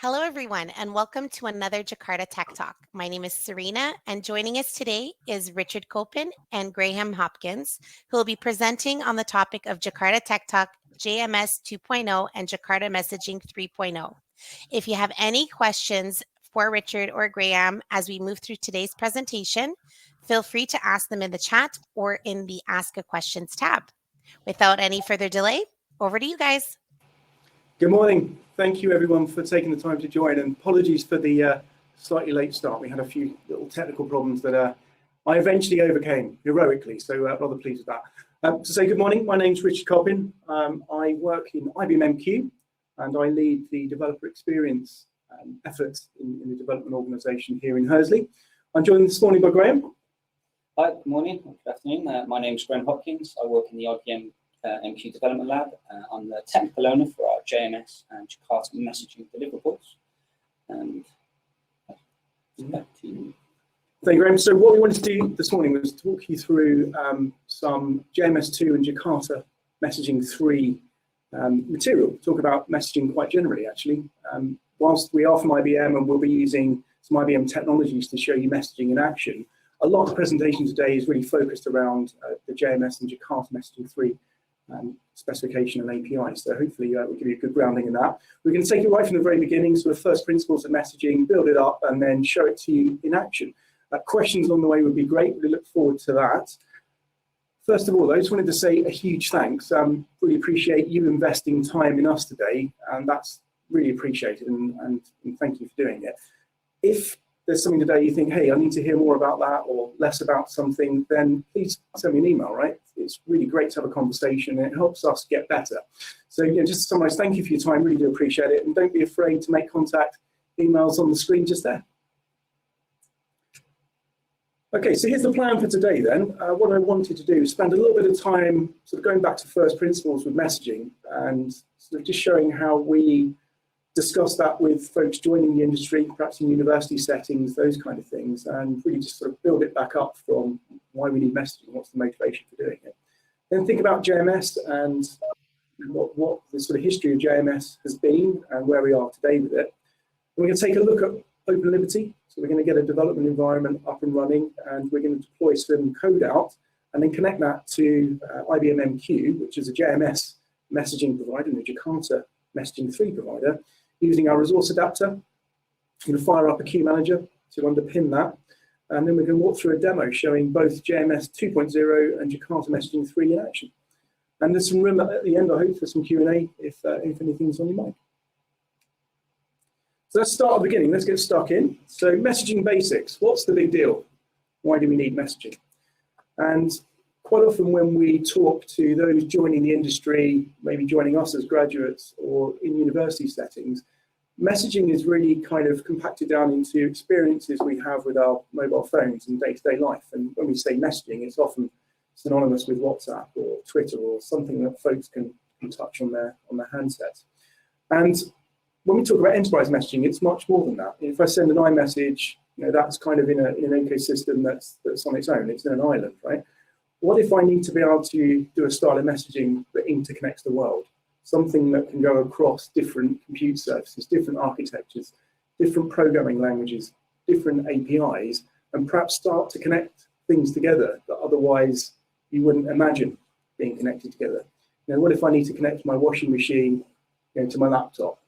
Hello, everyone, and welcome to another Jakarta Tech Talk. My name is Serena, and joining us today is Richard Copen and Graham Hopkins, who will be presenting on the topic of Jakarta Tech Talk, JMS 2.0, and Jakarta Messaging 3.0. If you have any questions for Richard or Graham as we move through today's presentation, feel free to ask them in the chat or in the Ask a Questions tab. Without any further delay, over to you guys. Good morning. Thank you everyone for taking the time to join, and apologies for the slightly late start. We had a few little technical problems that I eventually overcame heroically, so rather pleased with that. To say good morning, my name's Richard Copen. I work in IBM MQ and I lead the developer experience efforts in the development organisation here in Hursley. I'm joined this morning by Graham. Hi, good morning, good afternoon. My name's Graham Hopkins. I work in the IBM MQ Development Lab. I'm the technical owner for our JMS and Jakarta Messaging deliverables. And back to you. Thank you, Graham. So what we wanted to do this morning was talk you through some JMS 2 and Jakarta Messaging 3 material. Talk about messaging quite generally, actually. Whilst we are from IBM and we'll be using some IBM technologies to show you messaging in action, a lot of the presentation today is really focused around the JMS and Jakarta Messaging 3 specification and APIs. So hopefully we'll give you a good grounding in that. We're going to take it right from the very beginning, so the first principles of messaging, build it up, and then show it to you in action. Questions on the way would be great. We look forward to that. First of all, I just wanted to say a huge thanks. Really appreciate you investing time in us today, and that's really appreciated, and thank you for doing it. If there's something today you think, hey, I need to hear more about that or less about something, then please send me an email, right? It's really great to have a conversation and it helps us get better. So just to summarize, thank you for your time, really do appreciate it. And don't be afraid to make contact, emails on the screen just there. Okay, so here's the plan for today then. What I wanted to do is spend a little bit of time sort of going back to first principles with messaging and sort of just showing how we discuss that with folks joining the industry, perhaps in university settings, those kind of things, and really just sort of build it back up from why we need messaging, what's the motivation for doing it. Then think about JMS and what the sort of history of JMS has been and where we are today with it. And we're going to take a look at OpenLiberty. So we're going to get a development environment up and running, and we're going to deploy some code out and then connect that to IBM MQ, which is a JMS messaging provider and a Jakarta Messaging 3 provider, using our resource adapter. I'm going to fire up a queue manager to underpin that. And then we're going to walk through a demo showing both JMS 2.0 and Jakarta Messaging 3 in action. And there's some room at the end, I hope, for some Q&A if anything's on your mind. So let's start at the beginning. Let's get stuck in. So messaging basics. What's the big deal? Why do we need messaging? And quite often when we talk to those joining the industry, maybe joining us as graduates or in university settings, messaging is really kind of compacted down into experiences we have with our mobile phones in day-to-day life. And when we say messaging, it's often synonymous with WhatsApp or Twitter or something that folks can touch on their handsets. And when we talk about enterprise messaging, it's much more than that. If I send an iMessage, that's kind of in an ecosystem that's on its own. It's in an island, right? What if I need to be able to do a style of messaging that interconnects the world? Something that can go across different compute surfaces, different architectures, different programming languages, different APIs, and perhaps start to connect things together that otherwise you wouldn't imagine being connected together. What if I need to connect my washing machine to my laptop?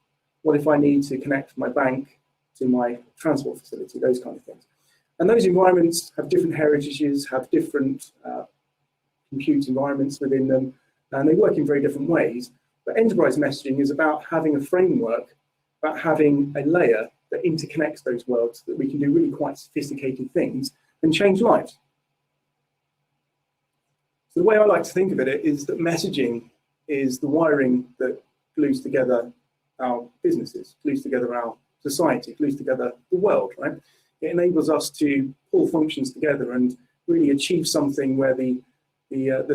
What if I need to connect my bank to my transport facility? Those kind of things. And those environments have different heritages, have different compute environments within them, and they work in very different ways. But enterprise messaging is about having a framework, about having a layer that interconnects those worlds so that we can do really quite sophisticated things and change lives. So the way I like to think of it is that messaging is the wiring that glues together our businesses, glues together our society, glues together the world, right? It enables us to pull functions together and really achieve something where the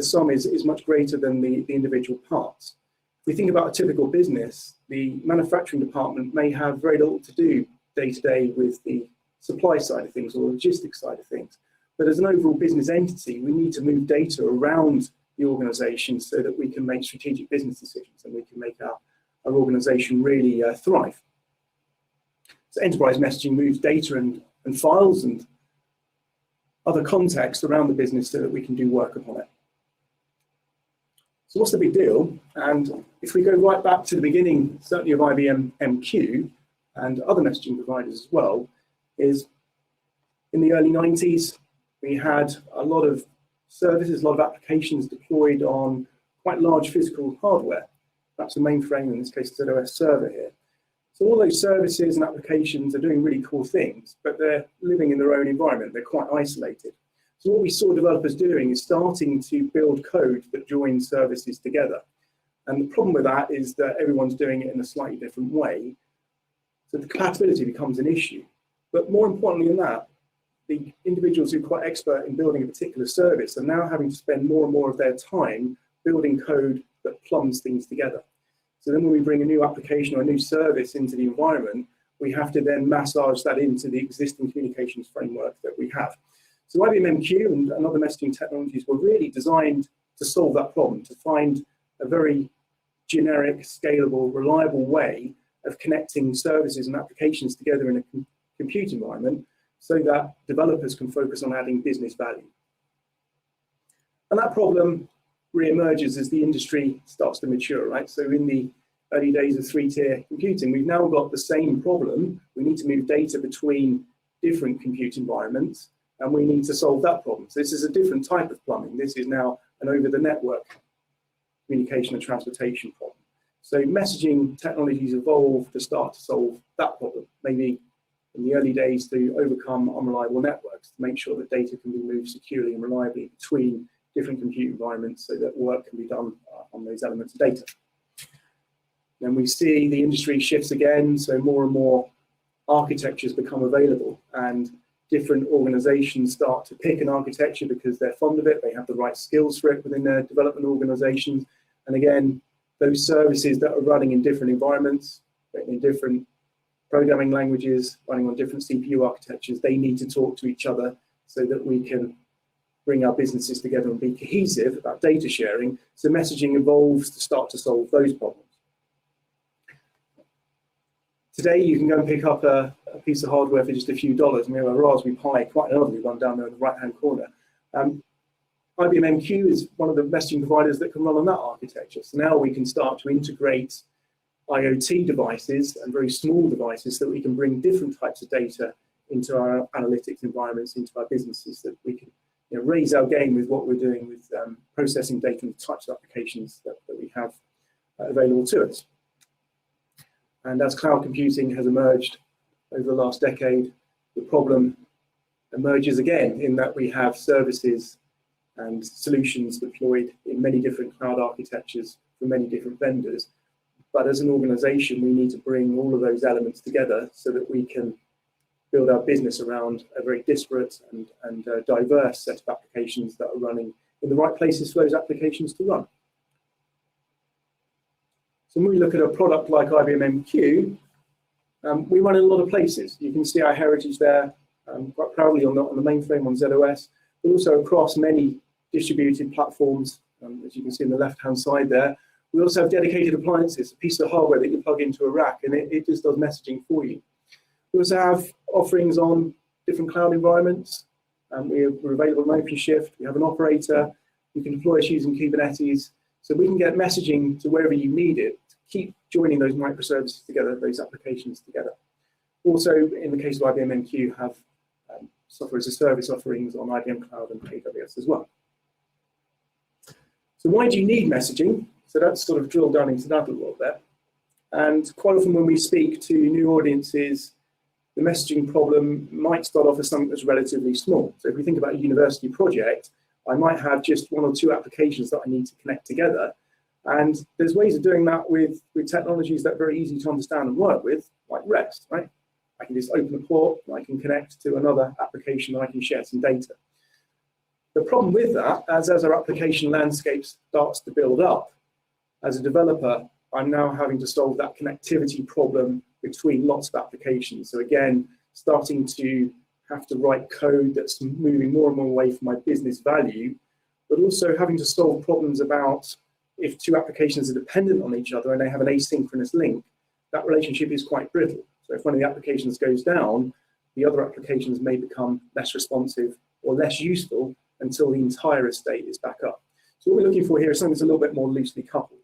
sum is much greater than the individual parts. If we think about a typical business, the manufacturing department may have very little to do day to day with the supply side of things or the logistics side of things. But as an overall business entity, we need to move data around the organization so that we can make strategic business decisions and we can make our organization really thrive. So enterprise messaging moves data and files and other context around the business so that we can do work upon it. So what's the big deal? And if we go right back to the beginning, certainly of IBM MQ and other messaging providers as well, is in the early 90s, we had a lot of services, a lot of applications deployed on quite large physical hardware. That's a mainframe, in this case, a ZOS server here. So all those services and applications are doing really cool things, but they're living in their own environment. They're quite isolated. So what we saw developers doing is starting to build code that joins services together. And the problem with that is that everyone's doing it in a slightly different way. So the compatibility becomes an issue. But more importantly than that, the individuals who are quite expert in building a particular service are now having to spend more and more of their time building code that plumbs things together. So then when we bring a new application or a new service into the environment, we have to then massage that into the existing communications framework that we have. So IBM MQ and other messaging technologies were really designed to solve that problem, to find a very generic, scalable, reliable way of connecting services and applications together in a compute environment so that developers can focus on adding business value. And that problem re-emerges as the industry starts to mature, right? So in the early days of three-tier computing, we've now got the same problem. We need to move data between different compute environments, and we need to solve that problem. So this is a different type of plumbing. This is now an over-the-network communication and transportation problem. So messaging technologies evolve to start to solve that problem, maybe in the early days to overcome unreliable networks, to make sure that data can be moved securely and reliably between different compute environments so that work can be done on those elements of data. Then we see the industry shifts again, so more and more architectures become available and different organizations start to pick an architecture because they're fond of it, they have the right skills for it within their development organizations. And again, those services that are running in different environments, in different programming languages, running on different CPU architectures, they need to talk to each other so that we can bring our businesses together and be cohesive about data sharing. So messaging evolves to start to solve those problems. Today, you can go and pick up a piece of hardware for just a few dollars. And we have a Raspberry Pi, quite an elderly one down there in the right-hand corner. IBM MQ is one of the messaging providers that can run on that architecture. So now we can start to integrate IoT devices and very small devices so that we can bring different types of data into our analytics environments, into our businesses, so that we can raise our game with what we're doing with processing data and the types of applications that we have available to us. And as cloud computing has emerged over the last decade, the problem emerges again in that we have services and solutions deployed in many different cloud architectures from many different vendors. But as an organization, we need to bring all of those elements together so that we can build our business around a very disparate and diverse set of applications that are running in the right places for those applications to run. So when we look at a product like IBM MQ, we run in a lot of places. You can see our heritage there, quite proudly on the mainframe on ZOS, but also across many distributed platforms, as you can see on the left-hand side there. We also have dedicated appliances, a piece of hardware that you plug into a rack, and it just does messaging for you. We also have offerings on different cloud environments. We're available on OpenShift. We have an operator. You can deploy us using Kubernetes. So we can get messaging to wherever you need it, to keep joining those microservices together, those applications together. Also, in the case of IBM MQ, have software as a service offerings on IBM Cloud and AWS as well. So why do you need messaging? So that's sort of drilled down into that a little bit. And quite often when we speak to new audiences, the messaging problem might start off as something that's relatively small. So if we think about a university project, I might have just one or two applications that I need to connect together. And there's ways of doing that with technologies that are very easy to understand and work with, like REST, right? I can just open a port and I can connect to another application and I can share some data. The problem with that, as our application landscape starts to build up, as a developer, I'm now having to solve that connectivity problem between lots of applications. So again, starting to have to write code that's moving more and more away from my business value, but also having to solve problems about if two applications are dependent on each other and they have an asynchronous link, that relationship is quite brittle. So if one of the applications goes down, the other applications may become less responsive or less useful until the entire estate is back up. So what we're looking for here is something that's a little bit more loosely coupled.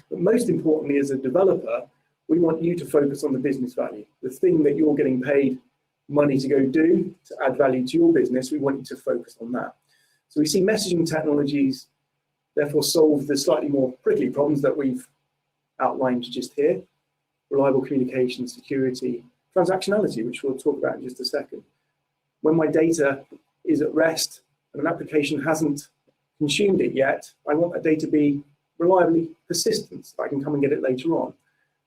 But most importantly, as a developer, we want you to focus on the business value, the thing that you're getting paid money to go do to add value to your business. We want you to focus on that. So we see messaging technologies therefore solve the slightly more prickly problems that we've outlined just here: reliable communication, security, transactionality, which we'll talk about in just a second. When my data is at rest and an application hasn't consumed it yet, I want that data to be reliably persistent, so I can come and get it later on.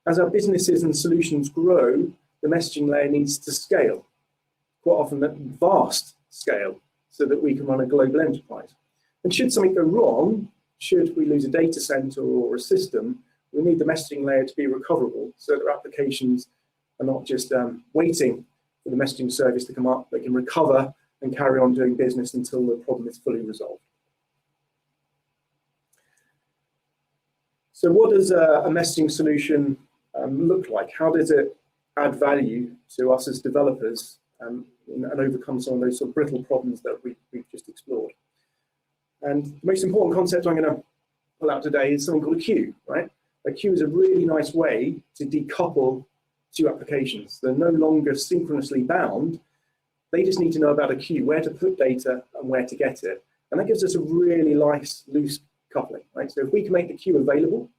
As our businesses and solutions grow, the messaging layer needs to scale, quite often at vast scale, so that we can run a global enterprise. And should something go wrong, should we lose a data center or a system, we need the messaging layer to be recoverable so that our applications are not just waiting for the messaging service to come up. They can recover and carry on doing business until the problem is fully resolved. So what does a messaging solution look like? How does it add value to us as developers and overcome some of those sort of brittle problems that we've just explored? And the most important concept I'm going to pull out today is something called a queue, right? A queue is a really nice way to decouple two applications. They're no longer synchronously bound. They just need to know about a queue, where to put data and where to get it. And that gives us a really nice loose coupling, right? So if we can make the queue available,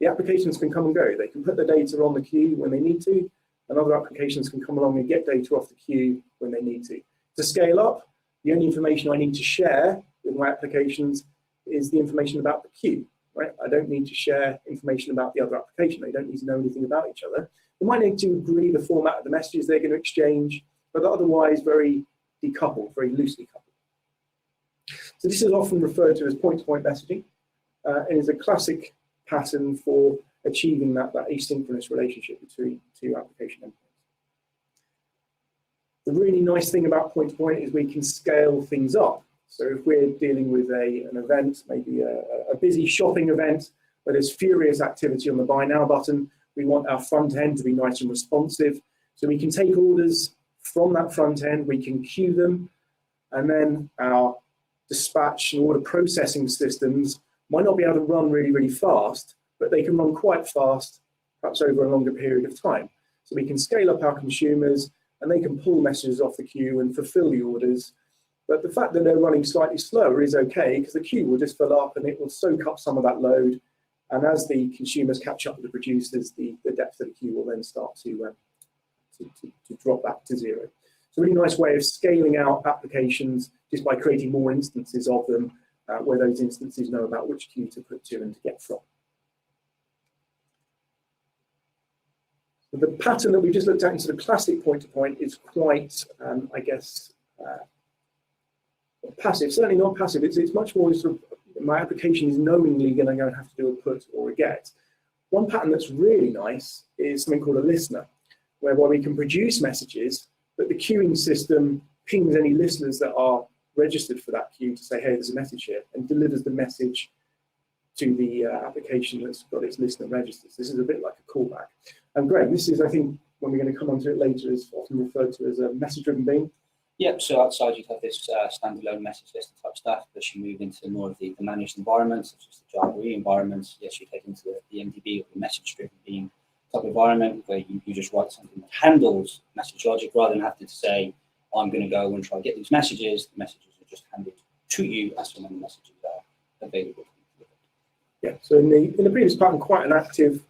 the applications can come and go. They can put the data on the queue when they need to, and other applications can come along and get data off the queue when they need to. To scale up, the only information I need to share with my applications is the information about the queue, right? I don't need to share information about the other application. They don't need to know anything about each other. They might need to agree the format of the messages they're going to exchange, but they're otherwise very decoupled, very loosely coupled. So this is often referred to as point-to-point messaging, and is a classic pattern for achieving that asynchronous relationship between two application endpoints. The really nice thing about point-to-point is we can scale things up. So if we're dealing with an event, maybe a busy shopping event where there's furious activity on the buy now button, we want our front end to be nice and responsive. So we can take orders from that front end, we can queue them, and then our dispatch and order processing systems might not be able to run really, really fast, but they can run quite fast, perhaps over a longer period of time. So we can scale up our consumers and they can pull messages off the queue and fulfill the orders. But the fact that they're running slightly slower is okay, because the queue will just fill up and it will soak up some of that load. And as the consumers catch up with the producers, the depth of the queue will then start to drop back to zero. It's a really nice way of scaling out applications just by creating more instances of them, where those instances know about which queue to put to and to get from. So the pattern that we just looked at in sort of classic point-to-point is quite, I guess, passive. Certainly not passive. It's much more sort of, my application is knowingly going to go and have to do a put or a get. One pattern that's really nice is something called a listener, whereby we can produce messages, but the queuing system pings any listeners that are registered for that queue to say, hey, there's a message here, and delivers the message to the application that's got its listener registers. This is a bit like a callback. And Greg, this is, I think, when we're going to come onto it later, is often referred to as a message-driven bean. Yep, so outside you'd have this standalone message list type stuff, but you move into more of the managed environments, such as the Java environments. Yes, you take into the MDB or the message-driven bean type environment, where you just write something that handles message logic rather than having to say, I'm going to go and try and get these messages. The messages are just handed to you as and when the messages are available. Yeah, so in the previous pattern, quite an active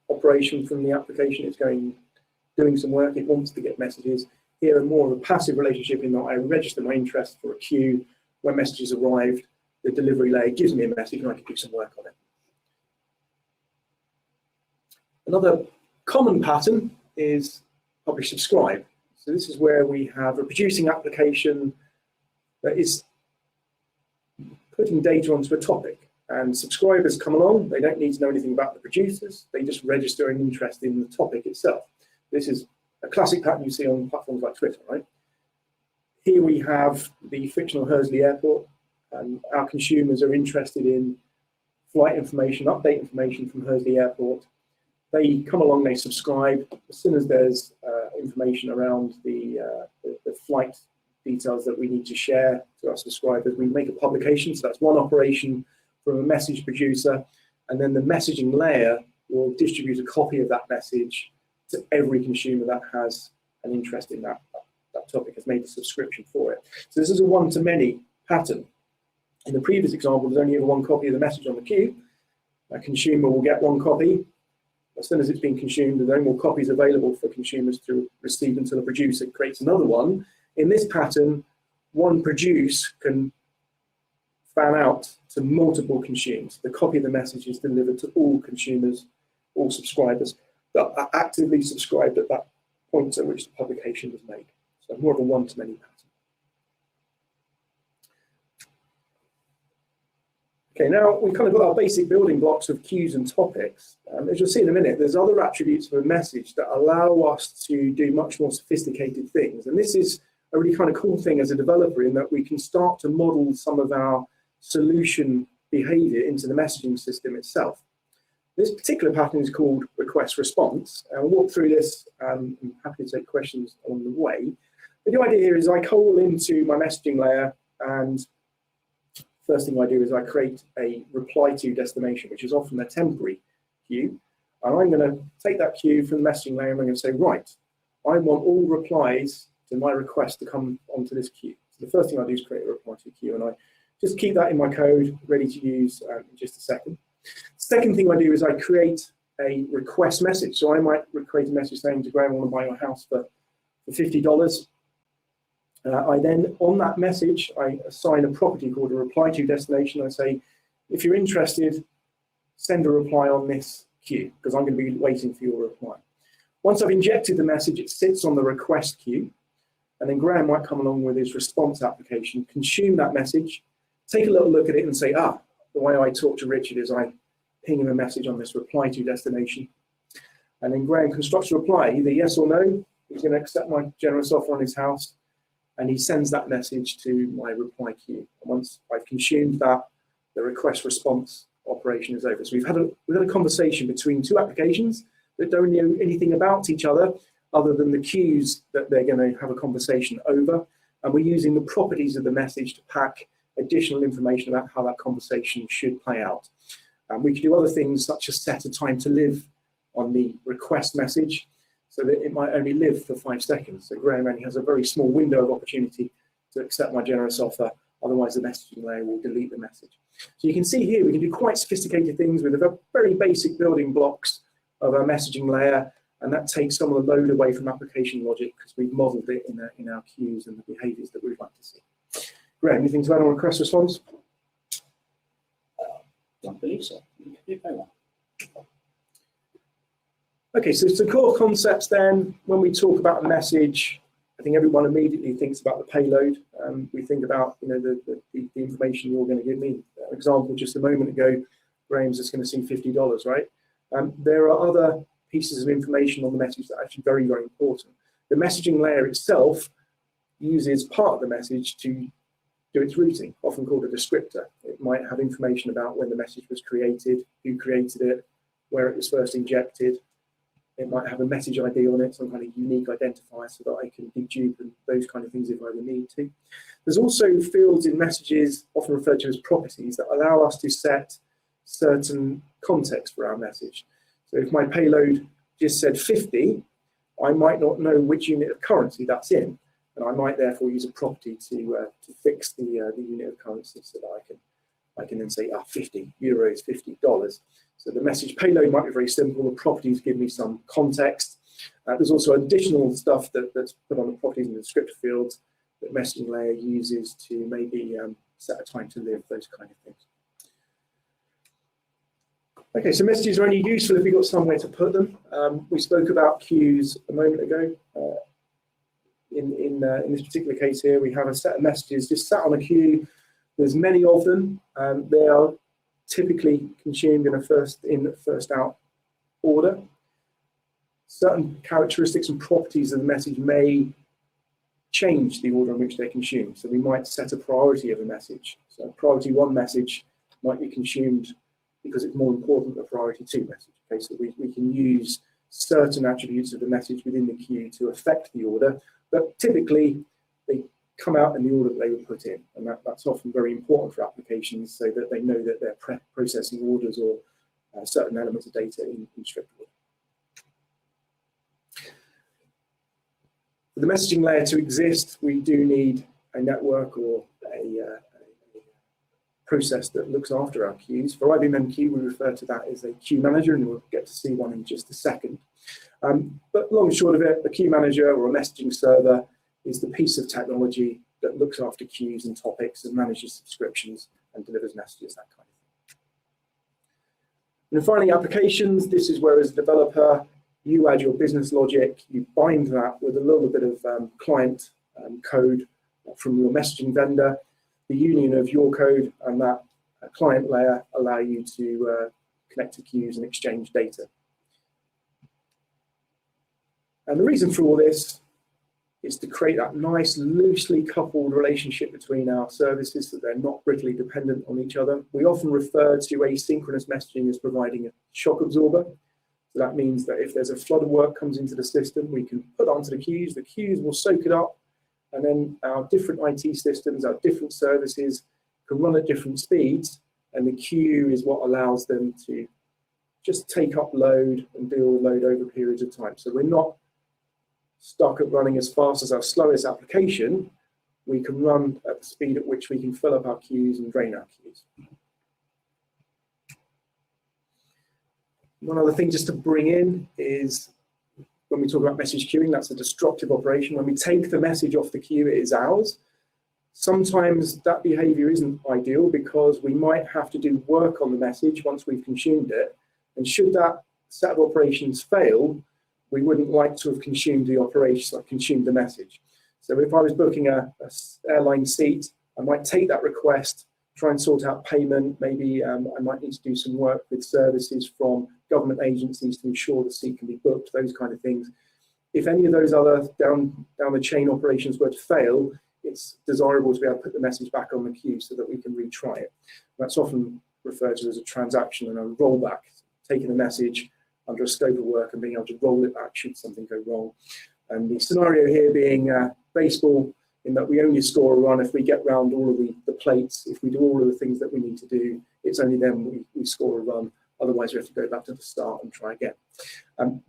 operation from the application. It's doing some work. It wants to get messages. Here, more of a passive relationship in that I register my interest for a queue. When messages arrived, the delivery layer gives me a message and I can do some work on it. Another common pattern is publish subscribe. So this is where we have a producing application that is putting data onto a topic. And subscribers come along, they don't need to know anything about the producers, they just register an interest in the topic itself. This is a classic pattern you see on platforms like Twitter, right? Here we have the fictional Hursley Airport, and our consumers are interested in flight information, update information from Hursley Airport. They come along, they subscribe. As soon as there's information around the flight details that we need to share to our subscribers, we make a publication. So that's one operation from a message producer. And then the messaging layer will distribute a copy of that message to every consumer that has an interest in that topic, has made a subscription for it. So this is a one-to-many pattern. In the previous example, there's only ever one copy of the message on the queue. A consumer will get one copy. As soon as it's been consumed, there are no more copies available for consumers to receive until the producer creates another one. In this pattern, one produce can fan out to multiple consumers. The copy of the message is delivered to all consumers, all subscribers that are actively subscribed at that point at which the publication was made. So more of a one-to-many pattern. Okay, now we've kind of got our basic building blocks of queues and topics. As you'll see in a minute, there's other attributes of a message that allow us to do much more sophisticated things. And this is a really kind of cool thing as a developer, in that we can start to model some of our solution behavior into the messaging system itself. This particular pattern is called request response. And we'll walk through this. I'm happy to take questions on the way. But the idea here is I call into my messaging layer, and first thing I do is I create a reply to destination, which is often a temporary queue. And I'm going to take that queue from the messaging layer and I'm going to say, right, I want all replies to my request to come onto this queue. So the first thing I do is create a reply to queue, and I just keep that in my code ready to use in just a second. Second thing I do is I create a request message. So I might create a message saying to Graham, I want to buy your house for $50. I then, on that message, I assign a property called a reply to destination. I say, if you're interested, send a reply on this queue, because I'm going to be waiting for your reply. Once I've injected the message, it sits on the request queue, and then Graham might come along with his response application, consume that message, take a little look at it and say, the way I talk to Richard is I ping him a message on this reply to destination. And then Graham constructs a reply, either yes or no. He's going to accept my generous offer on his house, and he sends that message to my reply queue. And once I've consumed that, the request response operation is over. So we've had a conversation between two applications that don't know anything about each other than the queues that they're going to have a conversation over. And we're using the properties of the message to pack additional information about how that conversation should play out. We can do other things such as set a time to live on the request message, so that it might only live for 5 seconds. So Graham only has a very small window of opportunity to accept my generous offer, otherwise the messaging layer will delete the message. So you can see here we can do quite sophisticated things with the very basic building blocks of our messaging layer, and that takes some of the load away from application logic because we've modeled it in our queues and the behaviors that we'd like to see. Graham, anything to add on request response? Don't believe so. You do very well. Okay, so some core concepts then. When we talk about a message, I think everyone immediately thinks about the payload. We think about the information you're going to give me. For example, just a moment ago, Graham's just going to see $50, right? There are other pieces of information on the message that are actually very, very important. The messaging layer itself uses part of the message to do its routing, often called a descriptor. It might have information about when the message was created, who created it, where it was first injected. It might have a message ID on it, some kind of unique identifier so that I can dedupe and those kind of things if I would need to. There's also fields in messages, often referred to as properties, that allow us to set certain context for our message. So if my payload just said 50, I might not know which unit of currency that's in, and I might therefore use a property to fix the unit of currency so that I can then say 50 euros, $50. So the message payload might be very simple. The properties give me some context. There's also additional stuff that's put on the properties in the descriptor fields that messaging layer uses to maybe set a time to live, those kind of things. Okay, so messages are only useful if we've got somewhere to put them. We spoke about queues a moment ago. In this particular case here, we have a set of messages just sat on a queue. There's many of them. They are typically consumed in a first out order. Certain characteristics and properties of the message may change the order in which they're consumed. So we might set a priority of a message. So priority 1 message might be consumed because it's more important than priority 2 message. Okay, so we can use certain attributes of the message within the queue to affect the order, but typically they come out in the order that they were put in, and that's often very important for applications so that they know that they're processing orders or certain elements of data in strict order. For the messaging layer to exist, we do need a network or a process that looks after our queues. For IBM MQ, we refer to that as a queue manager, and we'll get to see one in just a second. But long and short of it, a queue manager or a messaging server is the piece of technology that looks after queues and topics and manages subscriptions and delivers messages, that kind of thing. And then finally, applications. This is where, as a developer, you add your business logic, you bind that with a little bit of client code from your messaging vendor. The union of your code and that client layer allow you to connect to queues and exchange data. And the reason for all this is to create that nice, loosely coupled relationship between our services so that they're not brickly dependent on each other. We often refer to asynchronous messaging as providing a shock absorber. So that means that if there's a flood of work comes into the system, we can put it onto the queues will soak it up, and then our different IT systems, our different services can run at different speeds, and the queue is what allows them to just take up load and deal with load over periods of time. So we're not stuck at running as fast as our slowest application. We can run at the speed at which we can fill up our queues and drain our queues. One other thing just to bring in is when we talk about message queuing, that's a destructive operation. When we take the message off the queue, it is ours. Sometimes that behavior isn't ideal because we might have to do work on the message once we've consumed it. And should that set of operations fail, we wouldn't like to have consumed the operation, consumed the message. So if I was booking a airline seat, I might take that request, try and sort out payment. Maybe I might need to do some work with services from government agencies to ensure the seat can be booked, those kind of things. If any of those other down the chain operations were to fail, it's desirable to be able to put the message back on the queue so that we can retry it. That's often referred to as a transaction and a rollback, taking a message under a scope of work and being able to roll it back should something go wrong. And the scenario here being baseball, in that we only score a run if we get round all of the plates. If we do all of the things that we need to do, it's only then we score a run. Otherwise, we have to go back to the start and try again.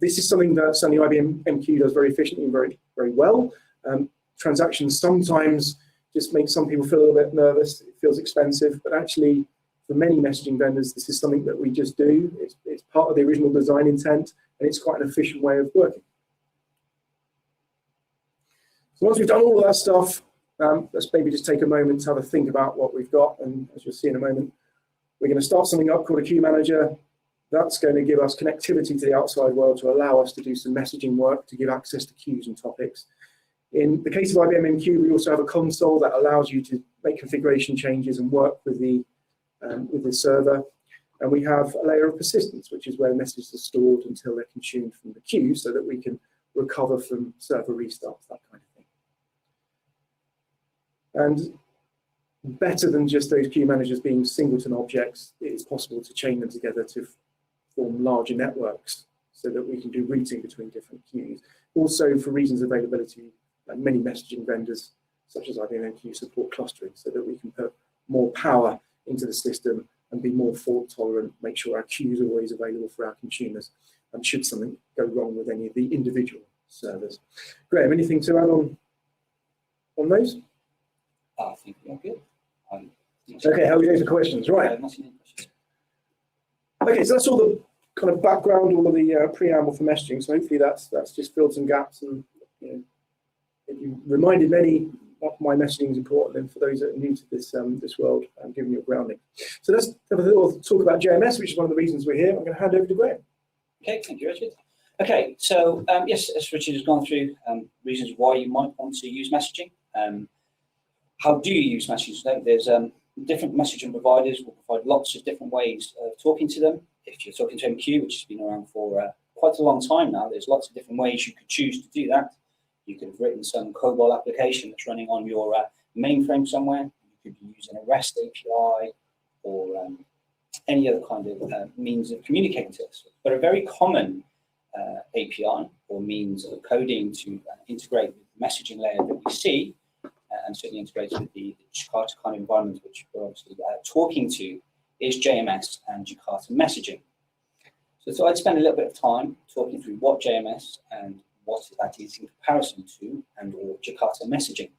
This is something that certainly IBM MQ does very efficiently and very, very well. Transactions sometimes just make some people feel a little bit nervous. It feels expensive, but actually, for many messaging vendors, this is something that we just do. It's part of the original design intent, and it's quite an efficient way of working. So once we've done all of that stuff, let's maybe just take a moment to have a think about what we've got. And as you'll see in a moment, we're going to start something up called a queue manager. That's going to give us connectivity to the outside world to allow us to do some messaging work, to give access to queues and topics. In the case of IBM MQ, we also have a console that allows you to make configuration changes and work with the server. And we have a layer of persistence, which is where messages are stored until they're consumed from the queue so that we can recover from server restarts, that kind of thing. And better than just those queue managers being singleton objects, it is possible to chain them together to form larger networks so that we can do routing between different queues. Also, for reasons of availability, many messaging vendors, such as IBM MQ, support clustering so that we can put more power into the system and be more fault tolerant, make sure our queues are always available for our consumers, and should something go wrong with any of the individual servers. Graham, anything to add on those? I think we're good. Okay, how are we doing for questions? Right. Okay, so that's all the kind of background, all of the preamble for messaging. So hopefully that's just filled some gaps, and you reminded many why messaging is important, and for those that are new to this world, giving you a grounding. So let's have a little talk about JMS, which is one of the reasons we're here. I'm going to hand over to Graham. Okay, thank you, Richard. Okay, so yes, as Richard has gone through reasons why you might want to use messaging. How do you use messaging? There's different messaging providers will provide lots of different ways of talking to them. If you're talking to MQ, which has been around for quite a long time now, there's lots of different ways you could choose to do that. You could have written some COBOL application that's running on your mainframe somewhere. You could be using a REST API or any other kind of means of communicating to us. But a very common API or means of coding to integrate with the messaging layer that we see, and certainly integrates with the Jakarta kind of environment, which we're obviously talking to, is JMS and Jakarta Messaging. So I'd spend a little bit of time talking through what JMS and what that is in comparison to and or Jakarta Messaging.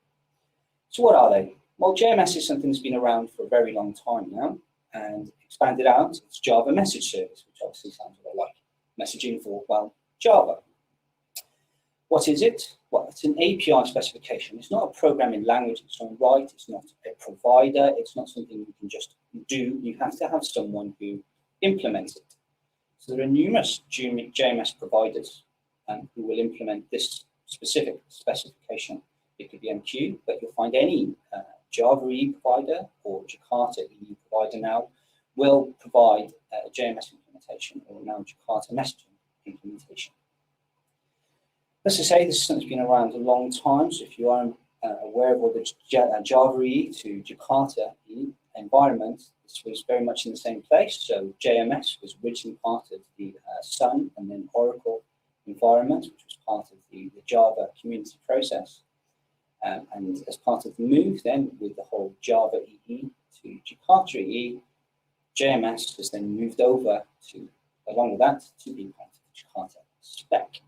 So what are they? Well, JMS is something that's been around for a very long time now and expanded out. It's Java Message Service, which obviously sounds a lot like messaging for, well, Java. What is it? Well, it's an API specification. It's not a programming language. It's not right. It's not a provider. It's not something you can just do. You have to have someone who implements it. So there are numerous JMS providers who will implement this specific specification. It could be MQ, but you'll find any Java EE provider or Jakarta EE provider now will provide a JMS implementation or now Jakarta messaging implementation. Let's just say this is something that's been around a long time, so if you are aware of all the Java EE to Jakarta EE environment, this was very much in the same place. So JMS was originally part of the Sun and then Oracle environment, which was part of the Java community process. And as part of the move then with the whole Java EE to Jakarta EE, JMS has then moved over to, along with that, to be part of the Jakarta spec.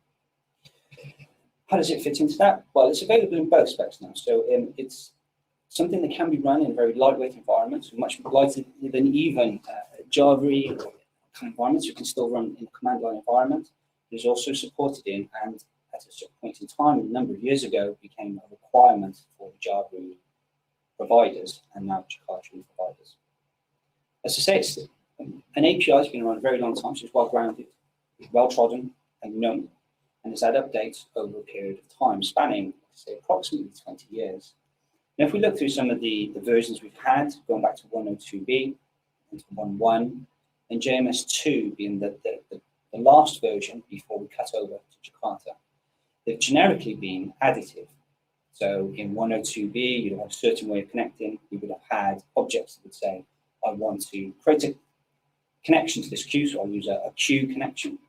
How does it fit into that? Well, it's available in both specs now. So it's something that can be run in very lightweight environments, much lighter than even Java EE kind of environments. You can still run in a command line environment. It is also supported in, and at a certain point in time, a number of years ago, became a requirement for the Java EE providers and now Jakarta EE providers. As I say, it's an API has been around a very long time, so it's well grounded, well trodden, and known, and has had updates over a period of time, spanning, say, approximately 20 years. Now, if we look through some of the versions we've had, going back to 102B into 1.1, and JMS 2 being the last version before we cut over to Jakarta, they've generically been additive. So in 102B, you'd have a certain way of connecting. You would have had objects that would say, I want to create a connection to this queue, so I'll use a queue connection.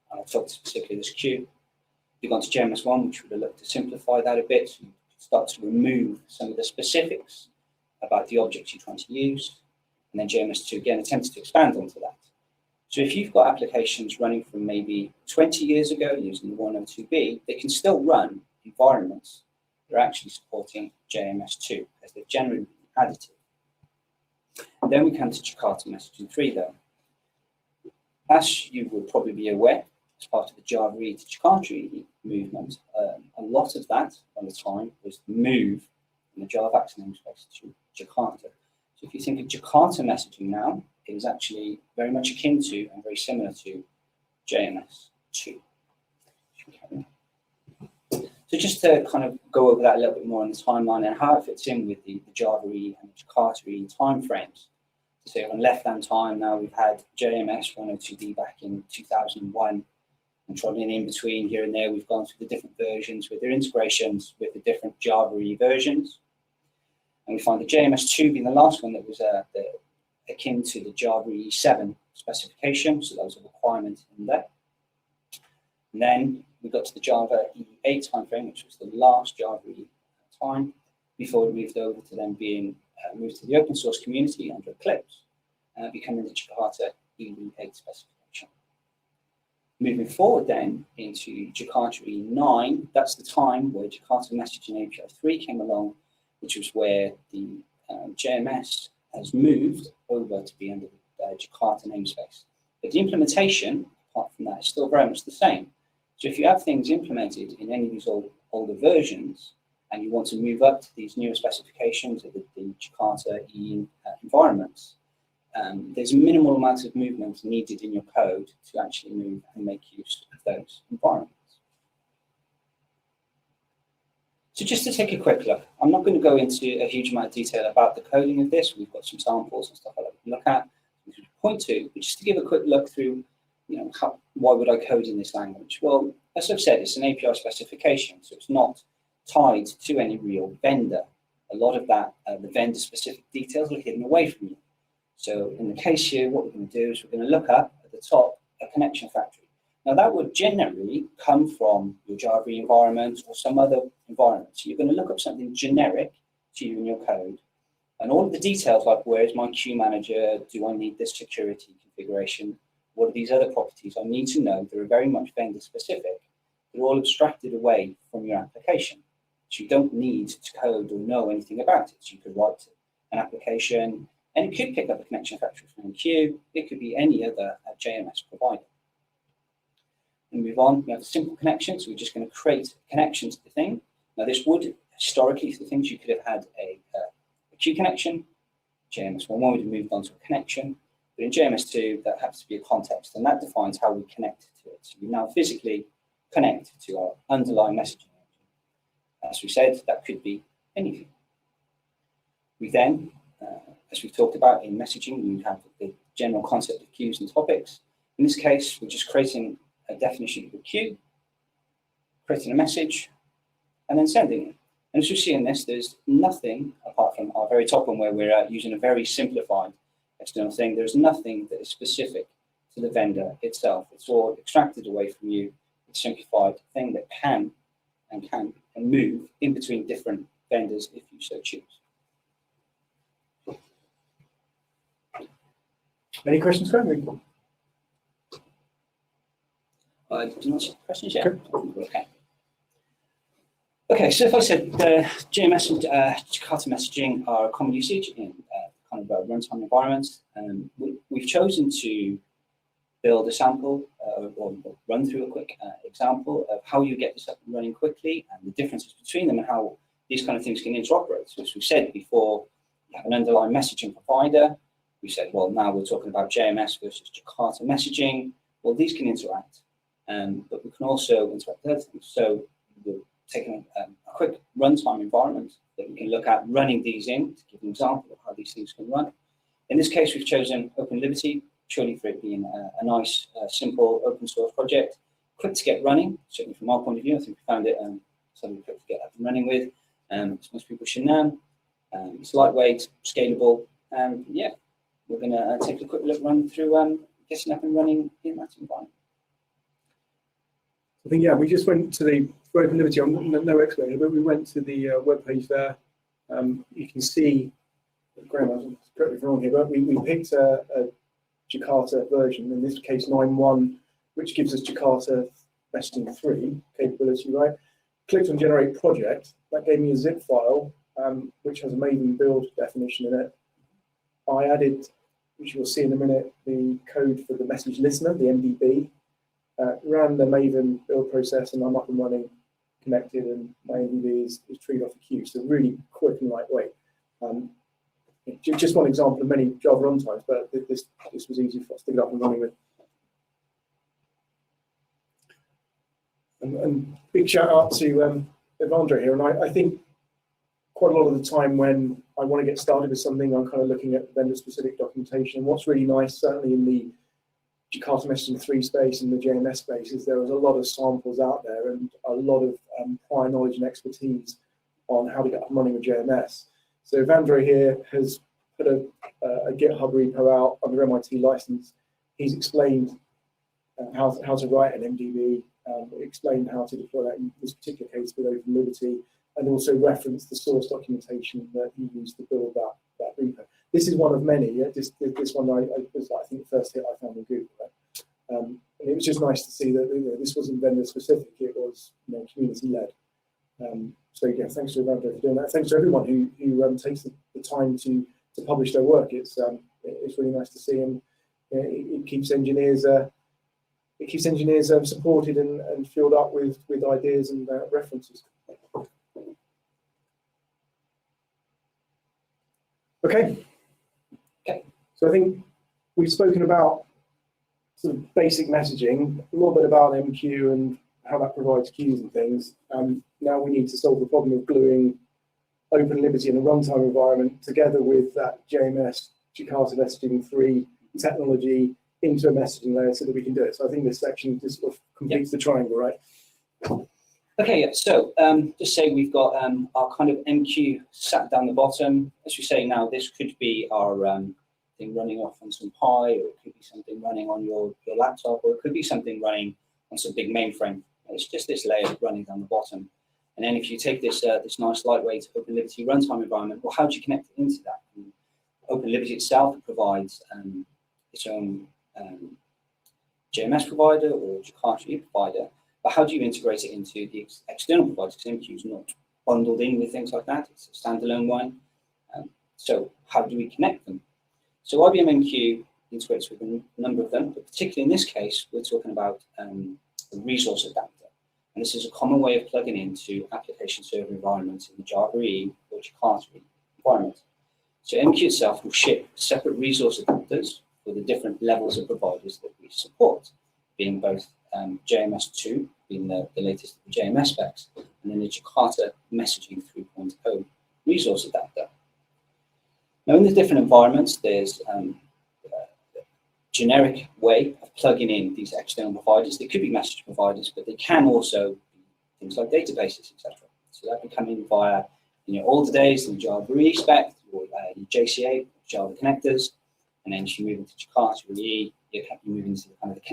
And I'll talk specifically this queue. You've gone to JMS 1, which would have looked to simplify that a bit. So you start to remove some of the specifics about the objects you're trying to use. And then JMS 2 again attempts to expand onto that. So if you've got applications running from maybe 20 years ago using the 102B, they can still run environments that are actually supporting JMS 2 as they're generally additive. And then we come to Jakarta Messaging 3 though. As you will probably be aware, as part of the Java EE to Jakarta EE movement, a lot of that at the time was the move from the Java Access namespace to Jakarta. So if you think of Jakarta messaging now, it is actually very much akin to and very similar to JMS 2. So just to kind of go over that a little bit more on the timeline and how it fits in with the Java EE and Jakarta EE timeframes. So on left-hand time now, we've had JMS 102D back in 2001, and trotting in between here and there, we've gone through the different versions with their integrations with the different Java EE versions. And we find the JMS 2 being the last one that was akin to the Java EE 7 specification, so that was a requirement in there. And then we got to the Java EE 8 timeframe, which was the last Java EE time, before we moved over to then being moved to the open source community under Eclipse, becoming the Jakarta EE 8 specification. Moving forward then into Jakarta EE 9, that's the time where Jakarta Messaging API 3 came along, which was where the JMS has moved over to be under the Jakarta namespace. But the implementation, apart from that, is still very much the same. So if you have things implemented in any of these older versions, and you want to move up to these newer specifications of the Jakarta EE environments, there's a minimal amount of movement needed in your code to actually move and make use of those environments. So just to take a quick look, I'm not going to go into a huge amount of detail about the coding of this. We've got some samples and stuff I'd like to look at, which we point to, but just to give a quick look through, why would I code in this language? Well, as I've said, it's an API specification, so it's not tied to any real vendor. A lot of that, the vendor-specific details are hidden away from you. So in the case here, what we're going to do is we're going to look up at the top a connection factory. Now that would generally come from your Java environment or some other environment. So you're going to look up something generic to you in your code, and all of the details like where is my queue manager, do I need this security configuration, what are these other properties I need to know that are very much vendor specific. They're all abstracted away from your application. So you don't need to code or know anything about it. So you could write an application, and it could pick up a connection factory from MQ. It could be any other JMS provider. And move on, we have a simple connection. So we're just going to create a connection to the thing. Now this would, historically, for things you could have had a queue connection. JMS 1.1 would have moved on to a connection. But in JMS 2, that happens to be a context, and that defines how we connect to it. So we now physically connect to our underlying messaging engine. As we said, that could be anything. We then, as we've talked about in messaging, you have the general concept of queues and topics. In this case, we're just creating a definition of a queue, creating a message, and then sending it. And as we see in this, there's nothing apart from our very top one where we're using a very simplified external thing. There's nothing that is specific to the vendor itself. It's all extracted away from you. It's a simplified thing that can move in between different vendors if you so choose. Any questions, Graham? I do not see questions yet. Okay. Okay, so if I said JMS and Jakarta Messaging are a common usage in kind of a runtime environment, we've chosen to build a sample or run through a quick example of how you get this up and running quickly and the differences between them and how these kind of things can interoperate. So as we said before, you have an underlying messaging provider. We said, well, now we're talking about JMS versus Jakarta Messaging. Well, these can interact, but we can also interact with other things. So we're taking a quick runtime environment that we can look at running these in to give an example of how these things can run. In this case, we've chosen OpenLiberty, purely for it being a nice, simple open source project, quick to get running. Certainly from our point of view, I think we found it something quick to get up and running with. As most people should know, it's lightweight, scalable, and yeah, we're going to take a quick look run through getting up and running in that environment. I think, yeah, we just went to the, for OpenLiberty, I'm no expert, but we went to the webpage there. You can see, Graham, I'm correct me if I'm wrong here, but we picked a Jakarta version, in this case 9.1, which gives us Jakarta Messaging 3 capability, right? Clicked on Generate Project, that gave me a zip file, which has a Maven build definition in it. I added, which you'll see in a minute, the code for the message listener, the MDB, ran the Maven build process, and I'm up and running, connected, and my MDB is treed off the queue. So really quick and lightweight. Just one example of many Java runtimes, but this was easy for us to get up and running with. And big shout out to Evandro here. And I think quite a lot of the time when I want to get started with something, I'm kind of looking at vendor-specific documentation. And what's really nice, certainly in the Jakarta Messaging 3 space and the JMS space, is there is a lot of samples out there and a lot of prior knowledge and expertise on how to get up and running with JMS. So Evandro here has put a GitHub repo out under MIT license. He's explained how to write an MDB, explained how to deploy that in this particular case with OpenLiberty, and also referenced the source documentation that he used to build that repo. This is one of many. Yeah? This one was, I think, the first hit I found on Google. Right? And it was just nice to see that this wasn't vendor specific; it was community led. So yeah, thanks to Evandro for doing that. Thanks to everyone who takes the time to publish their work. It's really nice to see, and it keeps engineers supported and filled up with ideas and references. Okay. So I think we've spoken about sort of basic messaging, a little bit about MQ and how that provides queues and things. Now we need to solve the problem of gluing OpenLiberty in a runtime environment together with that JMS Jakarta Messaging 3 technology into a messaging layer so that we can do it. So I think this section just sort of completes the triangle, right? Okay, yeah. So just say we've got our kind of MQ sat down the bottom. As we say now, this could be our something running off on some Pi, or it could be something running on your laptop, or it could be something running on some big mainframe. It's just this layer running down the bottom. And then if you take this this nice lightweight OpenLiberty runtime environment, well, how do you connect it into that? And OpenLiberty itself provides its own JMS provider or Jakarta provider, but how do you integrate it into the external providers? Because MQ is not bundled in with things like that. It's a standalone one. So how do we connect them? So IBM MQ integrates with a number of them, but particularly in this case, we're talking about a resource adapter. And this is a common way of plugging into application server environments in the Java EE or Jakarta environment. So MQ itself will ship separate resource adapters for the different levels of providers that we support, being both JMS 2, being the latest of the JMS specs, and then the Jakarta Messaging 3.0 resource adapter. Now, in the different environments, there's a generic way of plugging in these external providers. They could be message providers, but they can also be things like databases, etc. So that can come in via older days in Java EE spec, or JCA, Java connectors, and then as you move into Jakarta EE, you move into the kind of the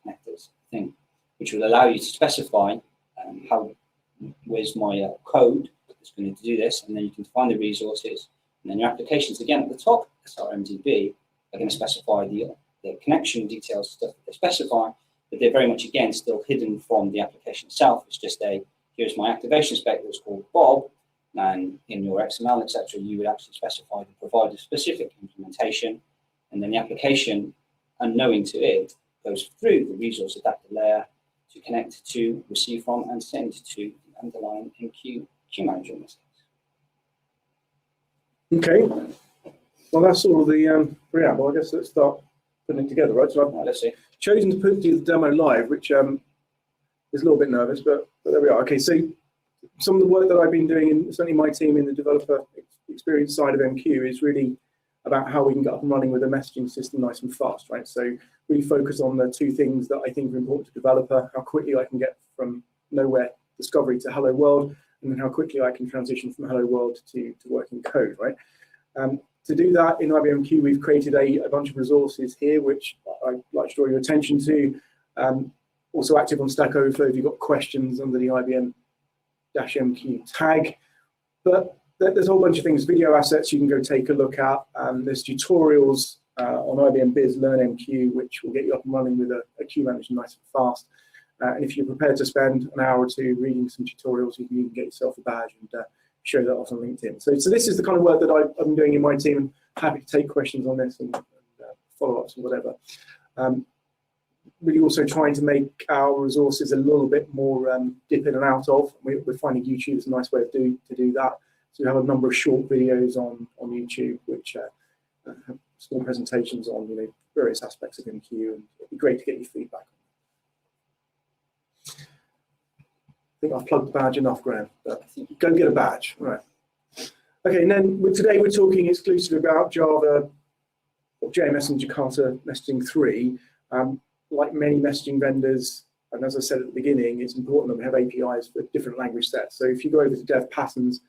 connectors thing, which will allow you to specify where's my code that's going to do this, and then you can define the resources, and then your applications again at the top, SRMDB, are going to specify the connection details, stuff that they specify, but they're very much again still hidden from the application itself. It's just here's my activation spec that's called Bob, and in your XML, etc., you would actually specify the provider specific implementation, and then the application, unknowing to it, goes through the resource adapter layer to connect to, receive from, and send to the underlying MQ queue manager in this case. Okay. Well, that's all of the preamble. I guess let's start putting it together, right? So I've Let's see. chosen to put the demo live, which is a little bit nervous, but there we are. Okay, so some of the work that I've been doing, and certainly my team in the developer experience side of MQ, is really about how we can get up and running with a messaging system nice and fast, right? So really focus on the two things that I think are important to developer: how quickly I can get from nowhere discovery to hello world, and then how quickly I can transition from hello world to working code, right? To do that in IBM MQ, we've created a bunch of resources here, which I'd like to draw your attention to. Also active on Stack Overflow if you've got questions under the IBM-MQ tag. But there's a whole bunch of things, video assets you can go take a look at. There's tutorials on IBM Biz Learn MQ, which will get you up and running with a queue manager nice and fast. And if you're prepared to spend an hour or two reading some tutorials, you can even get yourself a badge and show that off on LinkedIn. So this is the kind of work that I've been doing in my team, and happy to take questions on this and follow-ups and whatever. Really also trying to make our resources a little bit more dip in and out of. We're finding YouTube is a nice way to do that. So we have a number of short videos on YouTube, which have small presentations on various aspects of MQ, and it'd be great to get your feedback on. I think I've plugged the badge enough, Graham. But go get a badge, right? Okay, and then today we're talking exclusively about Java, or JMS and Jakarta Messaging 3. Like many messaging vendors, and as I said at the beginning, it's important that we have APIs for different language sets. So if you go over to Dev Patterns,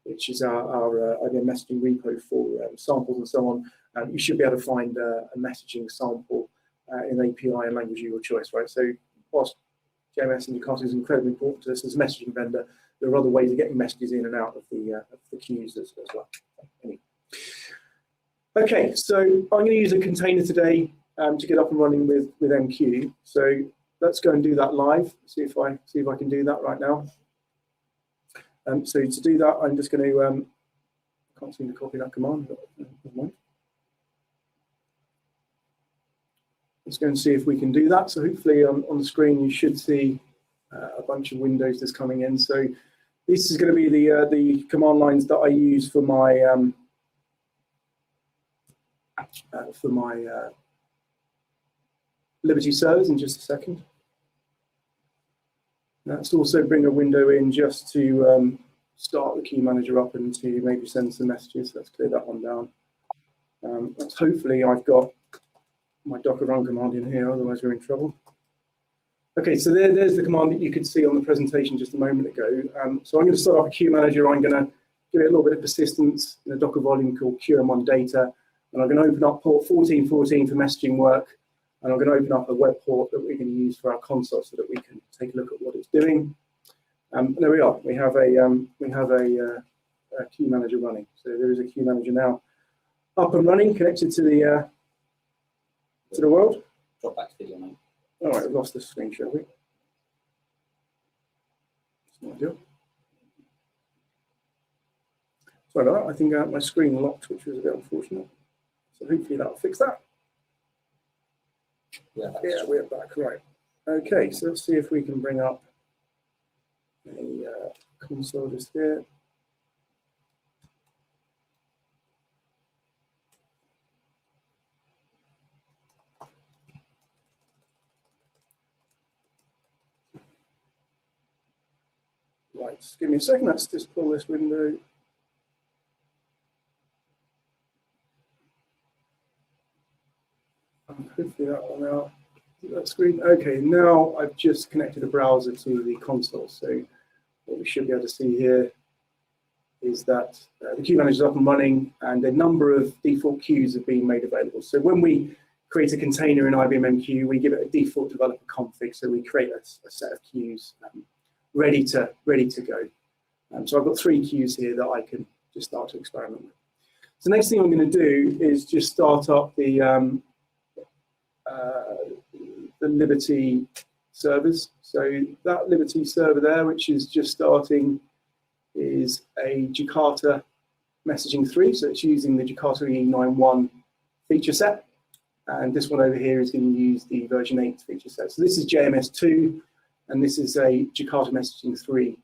which is our IBM messaging repo for samples and so on, you should be able to find a messaging sample in API and language of your choice, right? So whilst JMS and Jakarta is incredibly important to us as a messaging vendor, there are other ways of getting messages in and out of the queues as well. Anyway. Okay, so I'm going to use a container today to get up and running with MQ. So let's go and do that live. See if I can do that right now. So to do that, I'm just going to can't seem to copy that command. But never mind. Let's go and see if we can do that. So hopefully on the screen you should see a bunch of windows that's coming in. So this is going to be the command lines that I use for my Liberty servers in just a second. Let's also bring a window in just to start the queue manager up and to maybe send some messages. Let's clear that one down. Hopefully I've got my Docker run command in here, otherwise we're in trouble. Okay, so there's the command that you could see on the presentation just a moment ago. So I'm going to start up a queue manager. I'm going to give it a little bit of persistence in a Docker volume called QM1 data. And I'm going to open up port 1414 for messaging work, and I'm going to open up a web port that we're going to use for our console so that we can take a look at what it's doing. There we are. We have a queue manager running. So there is a queue manager now up and running, connected to the world. Drop back to video now. All right, we've lost the screen, shall we? That's not ideal. Sorry about that. I think my screen locked, which was a bit unfortunate. So hopefully that'll fix that. Yeah, we're back. Right. Okay, so let's see if we can bring up a console just here. Right, just give me a second. Let's just pull this window. Hopefully that one out. That screen. Okay, now I've just connected a browser to the console. So what we should be able to see here is that the queue manager is up and running, and a number of default queues have been made available. So when we create a container in IBM MQ, we give it a default developer config. So we create a set of queues ready to go. So I've got 3 queues here that I can just start to experiment with. So the next thing I'm going to do is just start up the Liberty servers. So that Liberty server there, which is just starting, is a Jakarta Messaging 3. So it's using the Jakarta E91 feature set. And this one over here is going to use the version 8 feature set. So this is JMS 2, and this is a Jakarta Messaging 3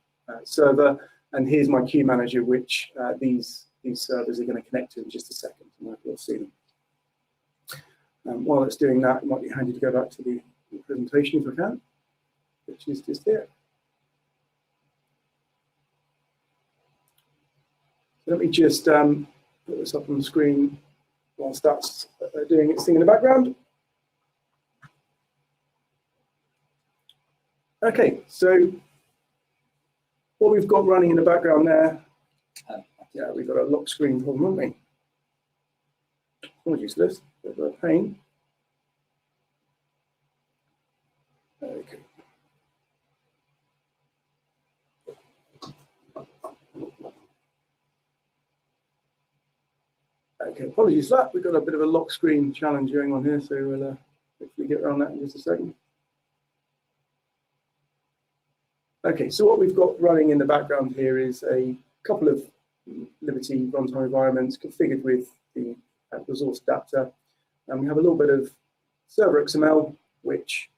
server. And here's my queue manager, which these servers are going to connect to in just a second. And we'll see them. While it's doing that, it might be handy to go back to the presentation if I can, which is just here. So let me just put this up on the screen whilst that's doing its thing in the background. Okay, so what we've got running in the background there, yeah, we've got a lock screen problem, haven't we? Apologies for this, bit of a pain. Okay. Okay, apologies for that. We've got a bit of a lock screen challenge going on here, so we'll hopefully get around that in just a second. Okay, so what we've got running in the background here is a couple of Liberty runtime environments configured with the resource adapter. And we have a little bit of server XML, which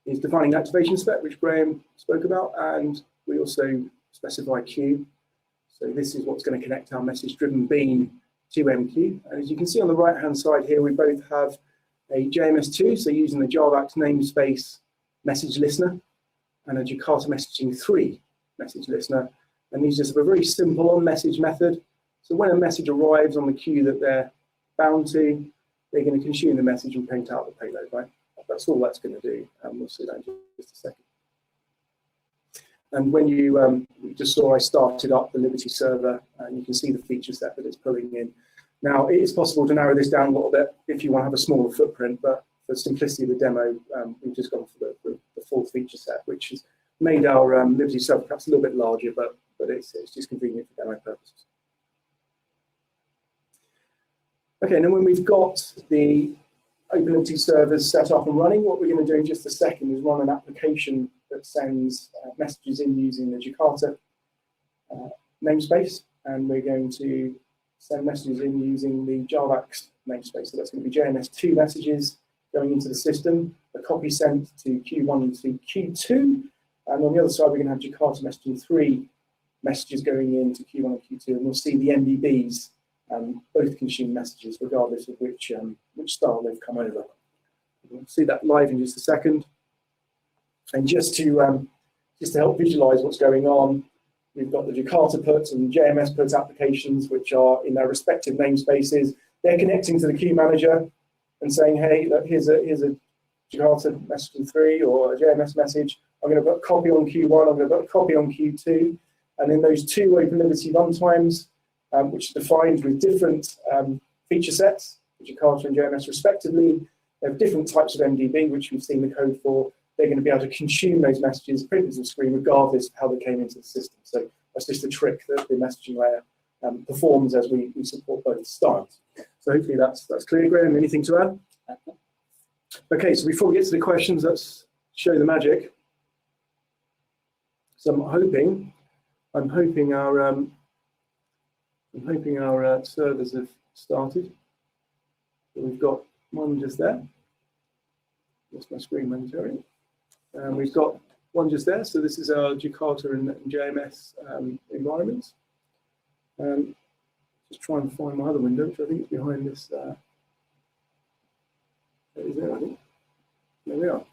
is defining activation spec, which Graham spoke about, and we also specify queue. So this is what's going to connect our message-driven bean to MQ. And as you can see on the right-hand side here, we both have a JMS 2, so using the JavaX namespace message listener, and a Jakarta Messaging 3 message listener. And these just have a very simple on-message method. So when a message arrives on the queue that they're bound to, they're going to consume the message and print out the payload, right? That's all that's going to do, and we'll see that in just a second. And when you just saw I started up the Liberty server, and you can see the feature set that it's pulling in. Now, it is possible to narrow this down a little bit if you want to have a smaller footprint, but for simplicity of the demo, we've just gone for the full feature set, which has made our Liberty server perhaps a little bit larger, but it's just convenient for demo purposes. Okay, and then when we've got the OpenLiberty servers set up and running, what we're going to do in just a second is run an application that sends messages in using the Jakarta namespace, and we're going to send messages in using the JavaX namespace. So that's going to be JMS 2 messages going into the system, a copy sent to Q1 and to Q2, and on the other side we're going to have Jakarta Messaging 3 messages going into Q1 and Q2, and we'll see the MDBs both consume messages regardless of which style they've come over. We'll see that live in just a second. And just to help visualize what's going on, we've got the Jakarta puts and JMS puts applications, which are in their respective namespaces. They're connecting to the queue manager and saying, hey, look, here's a Jakarta Messaging 3 or a JMS message. I'm going to put a copy on Q1, I'm going to put a copy on Q2. And then those two OpenLiberty runtimes, which are defined with different feature sets, for Jakarta and JMS respectively. They have different types of MDB, which we've seen the code for. They're going to be able to consume those messages, print them to the screen, regardless of how they came into the system. So that's just a trick that the messaging layer performs as we support both styles. So hopefully that's clear. Graham, anything to add? Okay, so before we get to the questions, let's show the magic. So I'm hoping our servers have started. So we've got one just there. Lost my screen momentarily. We've got one just there. So this is our Jakarta and JMS environments. Just try and find my other window, which I think is behind this. There is there, I think. There we are.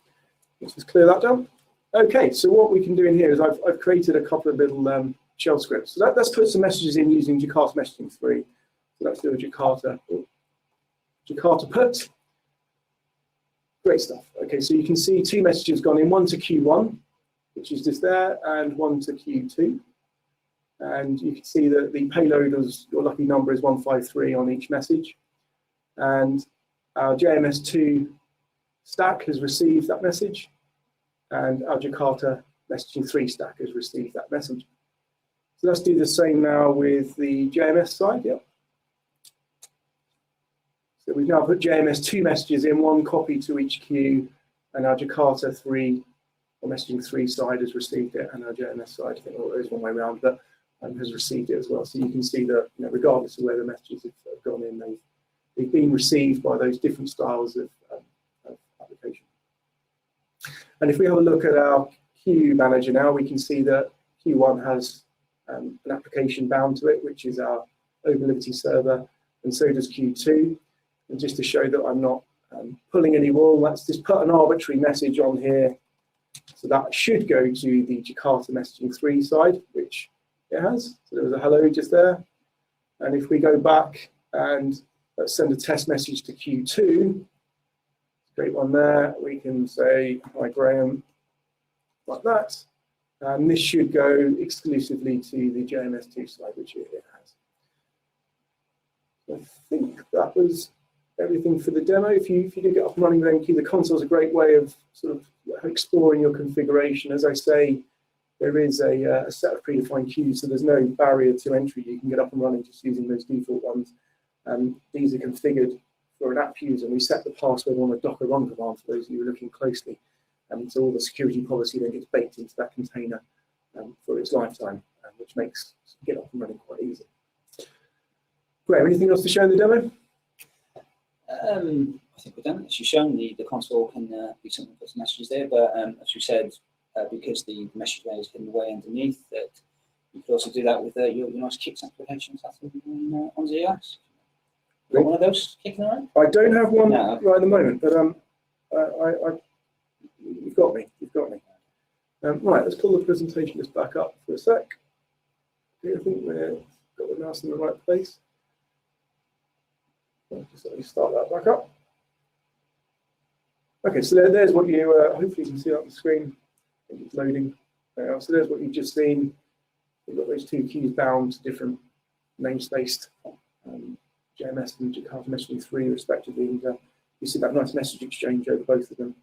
Let's just clear that down. Okay, so what we can do in here is I've created a couple of little shell scripts. So let's put some messages in using Jakarta Messaging 3. So let's do a Jakarta put. Great stuff. Okay, so you can see two messages gone in, one to Q1, which is just there, and one to Q2. And you can see that the payload is, your lucky number is 153 on each message. And our JMS 2 stack has received that message. And our Jakarta Messaging 3 stack has received that message. So let's do the same now with the JMS side. Yep. So we've now put JMS 2 messages in, one copy to each queue, and our Jakarta 3 or Messaging 3 side has received it, and our JMS side, I think it is one way around, but has received it as well. So you can see that, regardless of where the messages have gone in, they've been received by those different styles of application. And if we have a look at our queue manager now, we can see that Q1 has an application bound to it, which is our OpenLiberty server, and so does Q2. And just to show that I'm not pulling any wool, let's just put an arbitrary message on here. So that should go to the Jakarta Messaging 3 side, which it has. So there was a hello just there. And if we go back and let's send a test message to Q2, great one there, we can say, hi Graham, like that. And this should go exclusively to the JMS 2 side, which it has. So I think that was everything for the demo. If you do get up and running with MQ, the console is a great way of sort of exploring your configuration. As I say, there is a set of predefined queues, so there's no barrier to entry. You can get up and running just using those default ones. These are configured for an app user, and we set the password on a Docker run command for those of you who are looking closely. So all the security policy then gets baked into that container for its lifetime, which makes get up and running quite easy. Graham, anything else to show in the demo? I think we're done. As you've shown, the console can be something for some messages there, but as you said, because the message layer is hidden away underneath, that you could also do that with your nice Kicks applications on ZOS. Got one of those kicking around? I don't have one right at the moment, but you've got me. Right, let's pull the presentation just back up for a sec. I think we've got the mouse in the right place. Just let me start that back up. Okay, so there's what you, hopefully you can see on the screen. I think it's loading. So there's what you've just seen. We've got those two keys bound to different namespaced JMS and Jakarta Messaging 3 respectively. And you see that nice message exchange over both of them.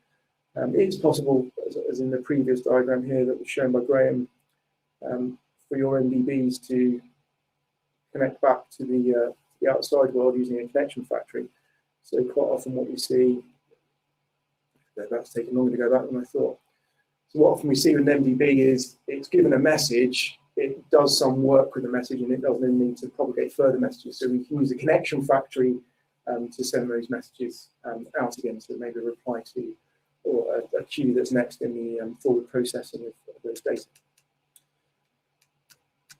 It's possible, as in the previous diagram here that was shown by Graham, for your MDBs to connect back to the outside world using a connection factory. So quite often what we see, that's taken longer to go back than I thought. So what often we see with an MDB is it's given a message, it does some work with the message, and it doesn't then need to propagate further messages. So we can use a connection factory to send those messages out again, so maybe a reply to or a queue that's next in the forward processing of those data.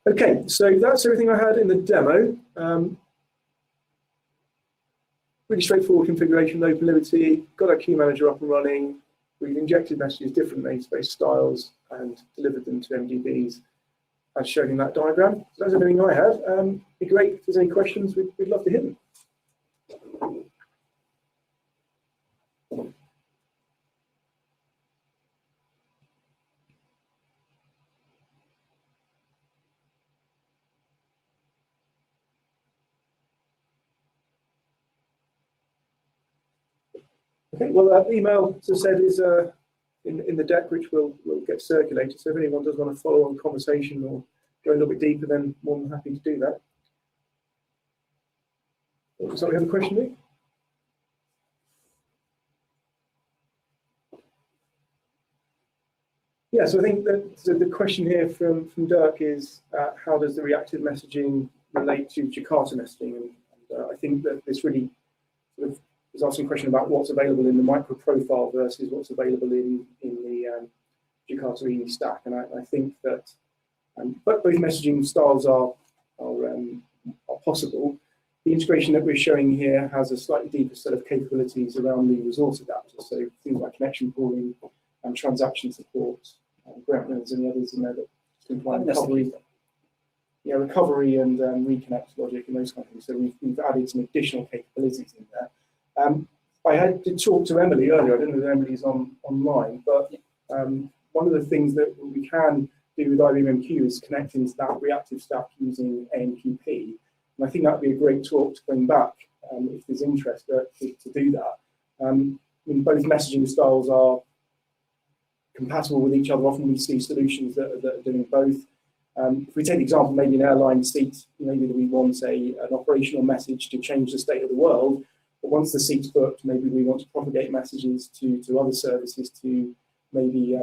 Okay, so that's everything I had in the demo. Really straightforward configuration, OpenLiberty, got our queue manager up and running. We've injected messages, different namespace styles, and delivered them to MDBs as shown in that diagram. So that's everything I have. It'd be great if there's any questions, we'd love to hear them. Okay, well, that email, as I said, is in the deck, which will get circulated. So if anyone does want to follow on the conversation or go a little bit deeper, then more than happy to do that. So we have a question, Lee? Yeah, so I think that the question here from Dirk is how does the reactive messaging relate to Jakarta messaging? And I think that this really sort of is asking a question about what's available in the micro profile versus what's available in the Jakarta EE stack. And I think that both messaging styles are possible. The integration that we're showing here has a slightly deeper set of capabilities around the resource adapter. So things like connection pooling and transaction support. Grant knows any others in there that can provide recovery. Yeah, recovery and reconnect logic and those kind of things. So we've added some additional capabilities in there. I did talk to Emily earlier. I don't know if Emily's online, but one of the things that we can do with IBM MQ is connecting to that reactive stack using AMQP. And I think that would be a great talk to bring back if there's interest to do that. I mean, both messaging styles are compatible with each other. Often we see solutions that are doing both. If we take the example, maybe an airline seat, maybe we want an operational message to change the state of the world, but once the seat's booked, maybe we want to propagate messages to other services to maybe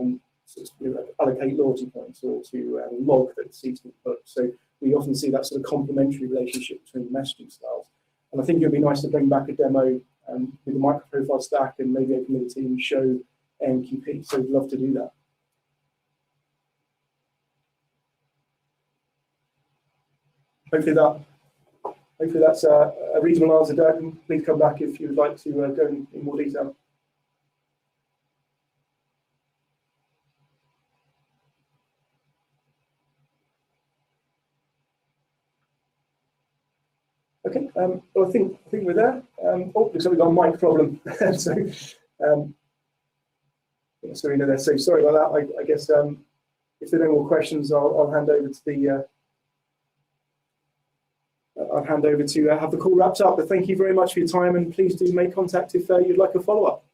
allocate loyalty points or to log that the seat's been booked. So we often see that sort of complementary relationship between the messaging styles. And I think it would be nice to bring back a demo with the microprofile stack and maybe open the team and show MQP. So we'd love to do that. Hopefully that's a reasonable answer, Dirk. And please come back if you would like to go in more detail. Okay, well, I think we're there. Oh, looks like we've got a mic problem. So, Serena there. So sorry about that. I guess if there are no more questions, I'll hand over to the. I'll hand over to have the call wrapped up. But thank you very much for your time, and please do make contact if you'd like a follow-up.